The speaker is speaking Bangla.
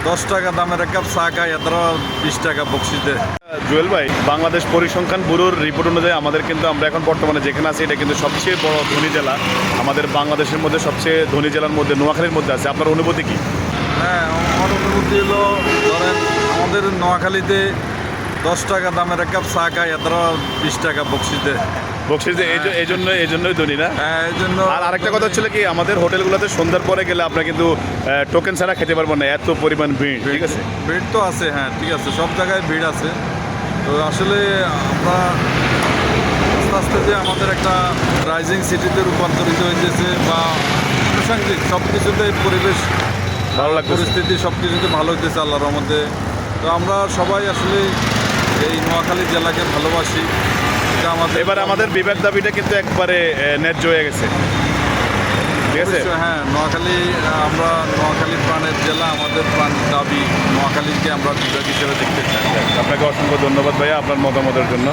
10 টাকা দামের এক কাপ চা খায়, এতটা 20 টাকা বকশিস দেয়। জুয়েল ভাই, বাংলাদেশ পরিসংখ্যান ব্যুরোর রিপোর্ট অনুযায়ী আমাদের কিন্তু আমরা এখন বর্তমানে যেখানে আছি এটা কিন্তু সবচেয়ে বড় ধনী জেলা। আমাদের বাংলাদেশের মধ্যে সবচেয়ে ধনী জেলার মধ্যে নোয়াখালীর মধ্যে আছে। আপনার অনুভূতি কি? হ্যাঁ, আমার অনুভূতি হলো, ধরেন আমাদের নোয়াখালীতে 10 টাকা দামের এক কাপ চা খায়, এতটা 20 টাকা বকশিস দেয়। বকশিস এই জন্যই ধনী না? হ্যাঁ, এই জন্য। আর আরেকটা কথা হচ্ছিল কি, আমাদের হোটেলগুলোতে সন্ধ্যার পরে গেলে আপনারা কিন্তু টোকেন ছাড়া খেতে পারবেন না, এত পরিমাণ ভিড়। ঠিক আছে, ভিড় তো আছে, হ্যাঁ ঠিক আছে, সব জায়গায় ভিড় আছে। তো আসলে আমরা আস্তে আস্তে যে আমাদের একটা রাইজিং সিটিতে রূপান্তরিত হইতেছে, বা আনুষঙ্গিক সব কিছুতে পরিবেশ ভালো লাগছে। পরিস্থিতি সব কিছুতে ভালো হইতেছে আল্লাহর রহমতে। তো আমরা সবাই আসলে এই নোয়াখালী জেলাকে ভালোবাসি। এটা এবার আমাদের বিবেক দাবিটা কিন্তু একবারে ন্যায্য হয়ে গেছে। ঠিক আছে, অবশ্যই, হ্যাঁ, আমরা নোয়াখালী প্রাণের জেলা, আমাদের প্রাণ দাবি নোয়াখালীকে আমরা বিভাগ হিসেবে দেখতে চাই। আপনাকে অসংখ্য ধন্যবাদ ভাইয়া আপনার মতামতের জন্য।